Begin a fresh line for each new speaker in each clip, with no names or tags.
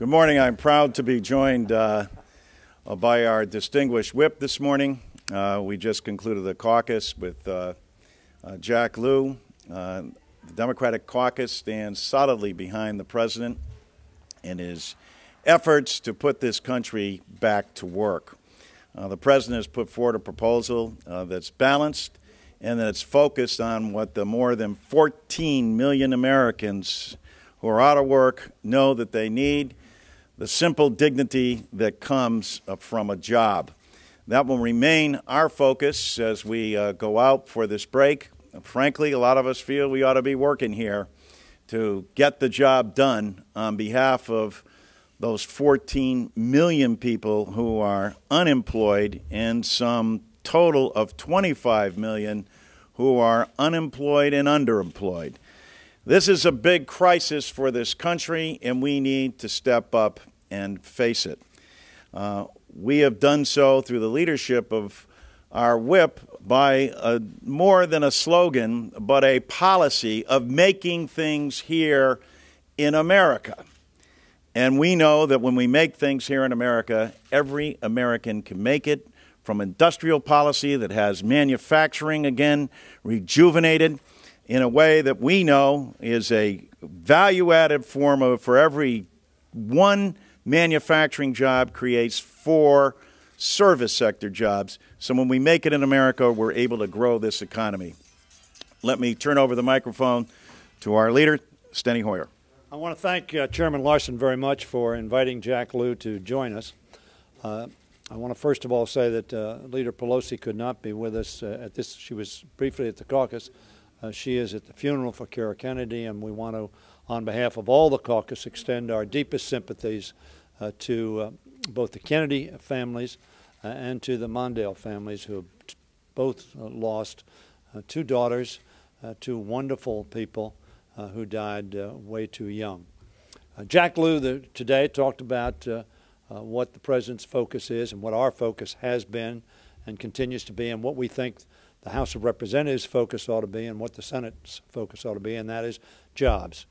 Good morning. I'm proud to be joined by our distinguished whip this morning. We just concluded the caucus with Jack Lew. The Democratic Caucus stands solidly behind the president in his efforts to put this country back to work. The president has put forward a proposal that's balanced and that's focused on what the more than 14 million Americans who are out of work know that they need: the simple dignity that comes from a job. That will remain our focus as we go out for this break. Frankly, a lot of us feel we ought to be working here to get the job done on behalf of those 14 million people who are unemployed and some total of 25 million who are unemployed and underemployed. This is a big crisis for this country, and we need to step up and face it. We have done so through the leadership of our whip by more than a slogan, but a policy of making things here in America. And we know that when we make things here in America, every American can make it, from industrial policy that has manufacturing, again, rejuvenated in a way that we know is a value-added form of, for every one manufacturing job creates 4 service sector jobs. So when we make it in America, we're able to grow this economy. Let me turn over the microphone to our leader, Steny Hoyer.
I want to thank Chairman Larson very much for inviting Jack Lew to join us. I want to first of all say that Leader Pelosi could not be with us at this. She was briefly at the caucus. She is at the funeral for Kara Kennedy, and we want to, on behalf of all the caucus, extend our deepest sympathies to both the Kennedy families and to the Mondale families, who have both lost 2 daughters, 2 wonderful people who died way too young. Jack Lew today talked about what the president's focus is and what our focus has been and continues to be, and what we think the House of Representatives' focus ought to be and what the Senate's focus ought to be, and that is jobs.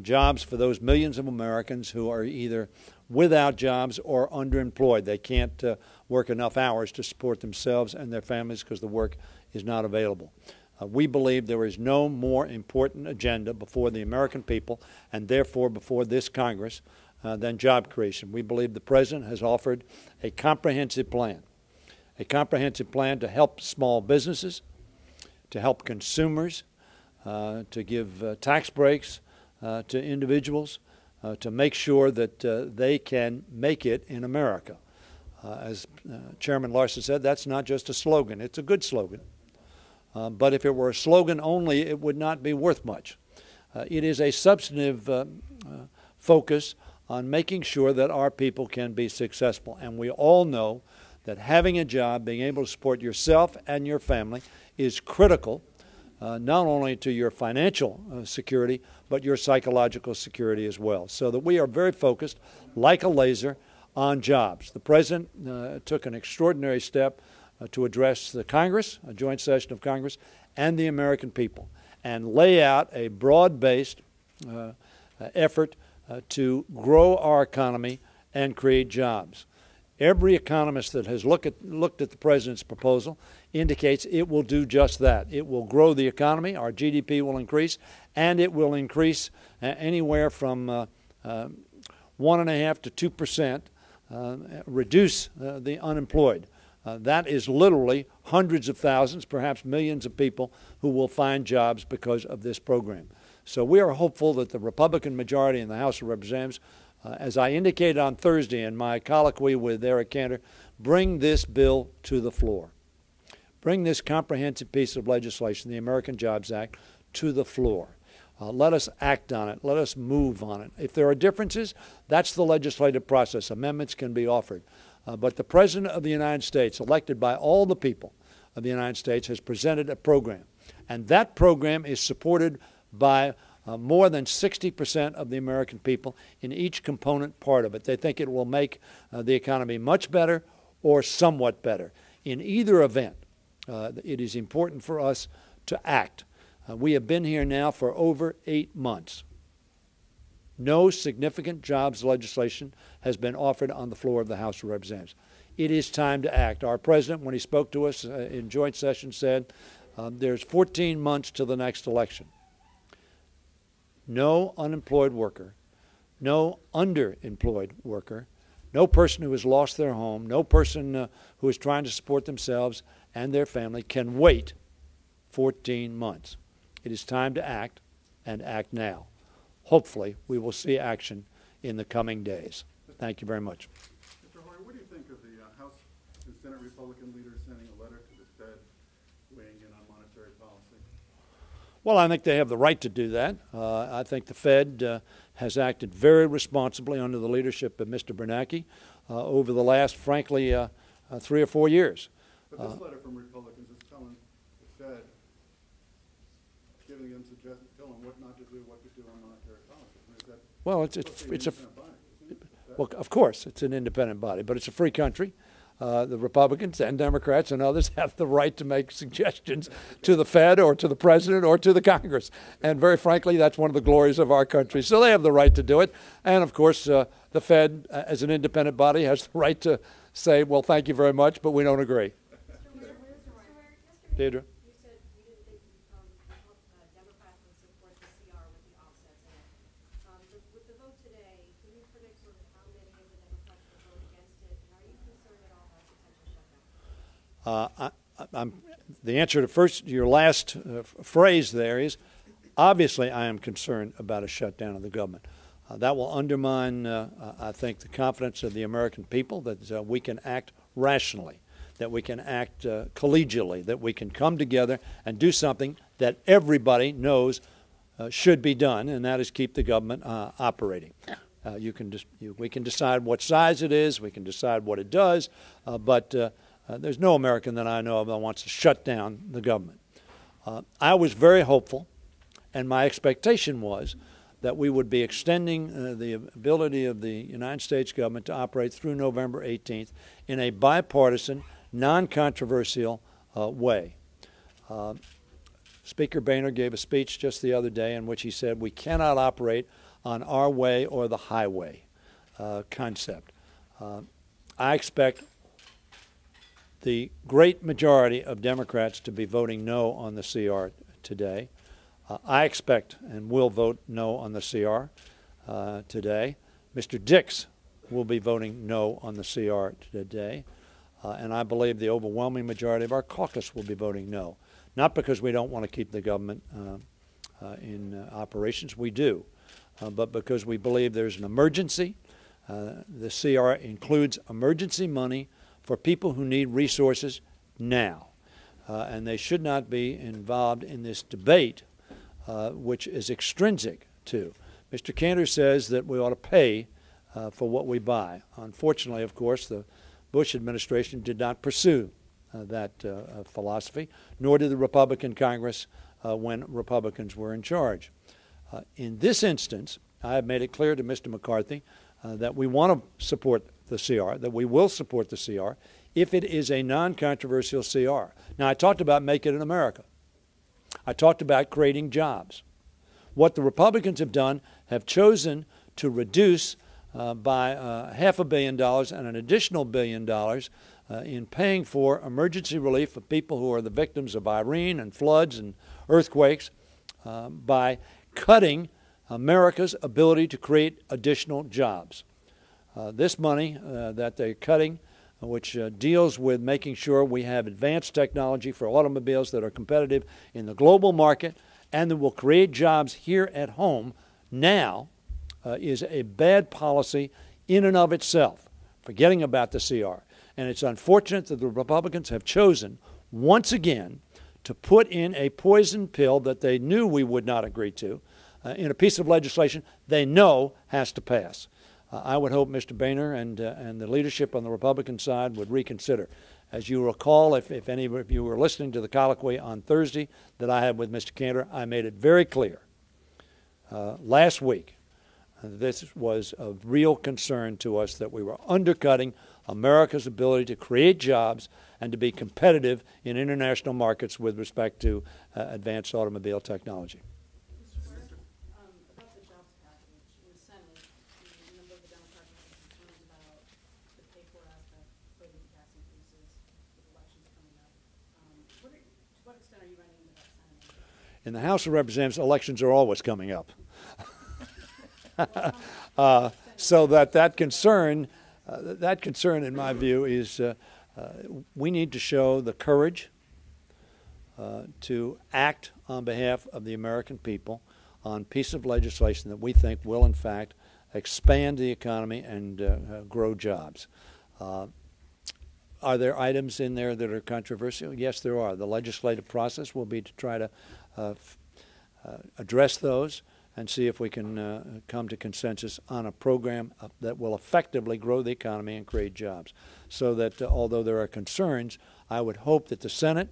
Jobs for those millions of Americans who are either without jobs or underemployed. They can't work enough hours to support themselves and their families because the work is not available. We believe there is no more important agenda before the American people, and therefore before this Congress, than job creation. We believe the president has offered a comprehensive plan to help small businesses, to help consumers, to give tax breaks to individuals, to make sure that they can make it in America. As Chairman Larson said, that's not just a slogan. It's a good slogan. But if it were a slogan only, it would not be worth much. It is a substantive focus on making sure that our people can be successful. And we all know that having a job, being able to support yourself and your family, is critical, not only to your financial security, but your psychological security as well. So that we are very focused, like a laser, on jobs. The president took an extraordinary step to address the Congress, a joint session of Congress, and the American people, and lay out a broad-based effort to grow our economy and create jobs. Every economist that has looked at the president's proposal indicates it will do just that. It will grow the economy, our GDP will increase, and it will increase anywhere from 1.5% to 2%, reduce the unemployed. That is literally hundreds of thousands, perhaps millions of people who will find jobs because of this program. So we are hopeful that the Republican majority in the House of Representatives, as I indicated on Thursday in my colloquy with Eric Cantor, bring this bill to the floor. Bring this comprehensive piece of legislation, the American Jobs Act, to the floor. Let us act on it. Let us move on it. If there are differences, that's the legislative process. Amendments can be offered. But the President of the United States, elected by all the people of the United States, has presented a program. And that program is supported by more than 60% of the American people in each component part of it. They think it will make the economy much better or somewhat better. In either event, it is important for us to act. We have been here now for over 8 months. No significant jobs legislation has been offered on the floor of the House of Representatives. It is time to act. Our president, when he spoke to us in joint session, said there's 14 months to the next election. No unemployed worker, no underemployed worker, no person who has lost their home, no person who is trying to support themselves and their family can wait 14 months. It is time to act, and act now. Hopefully, we will see action in the coming days. Thank you very much.
Mr. Hoyer, what do you think of the House and Senate Republican leaders sending a letter to the Fed weighing in on monetary policy?
Well, I think they have the right to do that. I think the Fed has acted very responsibly under the leadership of Mr. Bernanke over the last, frankly, 3 or 4 years.
But this letter from Republicans is telling the Fed, giving them suggestions, telling them what not to do, what to do on monetary policy. I mean, is that
well, it's a well, of course, it's an independent body, but it's a free country. The Republicans and Democrats and others have the right to make suggestions to the Fed or to the President or to the Congress. And very frankly, that's one of the glories of our country. So they have the right to do it. And, of course, the Fed, as an independent body, has the right to say, well, thank you very much, but we don't agree. Deidre?
You said you didn't think Democrats would support the CR with the offsets in it. With the vote today, can you predict sort of how many of the Democrats will vote against it? And are you concerned at all about potential shutdown?
The answer to your last phrase there is, obviously I am concerned about a shutdown of the government. That will undermine, I think, the confidence of the American people that we can act rationally, that we can act collegially, that we can come together and do something that everybody knows should be done, and that is keep the government operating. We can decide what size it is, we can decide what it does, but there's no American that I know of that wants to shut down the government. I was very hopeful, and my expectation was that we would be extending the ability of the United States government to operate through November 18th in a bipartisan, non-controversial way. Speaker Boehner gave a speech just the other day in which he said we cannot operate on our way or the highway concept. I expect the great majority of Democrats to be voting no on the CR today. I expect and will vote no on the CR today. Mr. Dix will be voting no on the CR today. And I believe the overwhelming majority of our caucus will be voting no. Not because we don't want to keep the government in operations. We do. But because we believe there's an emergency. The CR includes emergency money for people who need resources now. And they should not be involved in this debate, which is extrinsic to. Mr. Cantor says that we ought to pay for what we buy. Unfortunately, of course, the Bush administration did not pursue that philosophy, nor did the Republican Congress when Republicans were in charge. In this instance, I have made it clear to Mr. McCarthy that we want to support the CR, that we will support the CR if it is a non-controversial CR. Now, I talked about Make It in America. I talked about creating jobs. What the Republicans have done have chosen to reduce by $500 million and an additional $1 billion in paying for emergency relief for people who are the victims of Irene and floods and earthquakes by cutting America's ability to create additional jobs. This money that they're cutting, which deals with making sure we have advanced technology for automobiles that are competitive in the global market and that will create jobs here at home now, is a bad policy in and of itself, forgetting about the CR. And it's unfortunate that the Republicans have chosen, once again, to put in a poison pill that they knew we would not agree to in a piece of legislation they know has to pass. I would hope Mr. Boehner and the leadership on the Republican side would reconsider. As you recall, if any of you were listening to the colloquy on Thursday that I had with Mr. Cantor, I made it very clear last week this was of real concern to us that we were undercutting America's ability to create jobs and to be competitive in international markets with respect to advanced automobile technology.
About the jobs package, in the what extent are you running into that sentiment?
In the House of Representatives, elections are always coming up. So that concern, in my view, is we need to show the courage to act on behalf of the American people on a piece of legislation that we think will, in fact, expand the economy and grow jobs. Are there items in there that are controversial? Yes, there are. The legislative process will be to try to address those and see if we can come to consensus on a program that will effectively grow the economy and create jobs. So that although there are concerns, I would hope that the Senate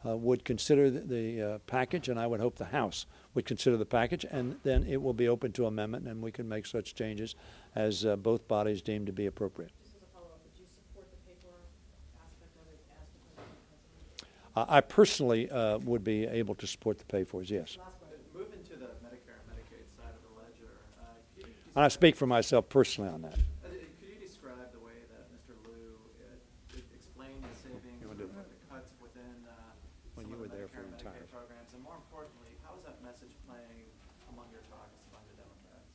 would consider the package, and I would hope the House would consider the package, and then it will be open to amendment, and we can make such changes as both bodies deem to be appropriate.
Just as a follow-up, would you support the paper aspect of it as the president?
I personally would be able to support the pay-fors, yes.
Moving to the Medicare and Medicaid side of the ledger,
And I speak for myself personally on that.
could you describe the way that Mr. Liu explained the savings, the cuts within some of the Medicare and Medicaid programs, and more importantly, how is that message playing among your caucus, among the Democrats?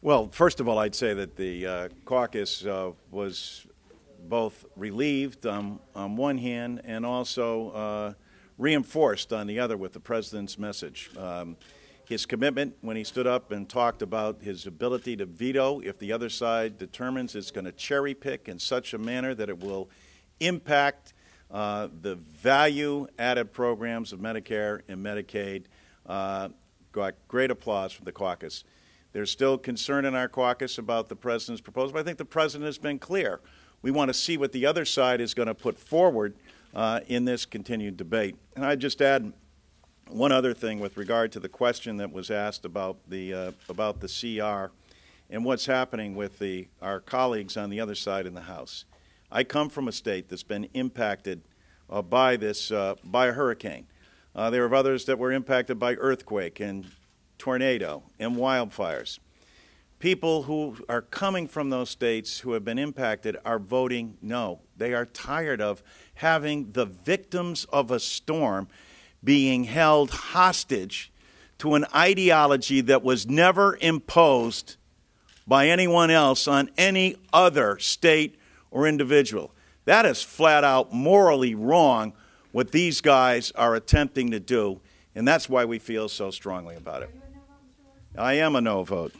Well, first of all, I'd say that the caucus was both relieved on one hand and also reinforced on the other with the president's message. His commitment when he stood up and talked about his ability to veto if the other side determines it's going to cherry pick in such a manner that it will impact the value-added programs of Medicare and Medicaid, got great applause from the caucus. There's still concern in our caucus about the president's proposal, but I think the president has been clear. We want to see what the other side is going to put forward in this continued debate. And I'd just add one other thing with regard to the question that was asked about the CR and what's happening with our colleagues on the other side in the House. I come from a state that's been impacted by a hurricane. There are others that were impacted by earthquake and tornado and wildfires. People who are coming from those states who have been impacted are voting no. They are tired of having the victims of a storm being held hostage to an ideology that was never imposed by anyone else on any other state or individual. That is flat out morally wrong what these guys are attempting to do, and that's why we feel so strongly about it.
Are you a no vote, Mr. Larson?
I am a no vote.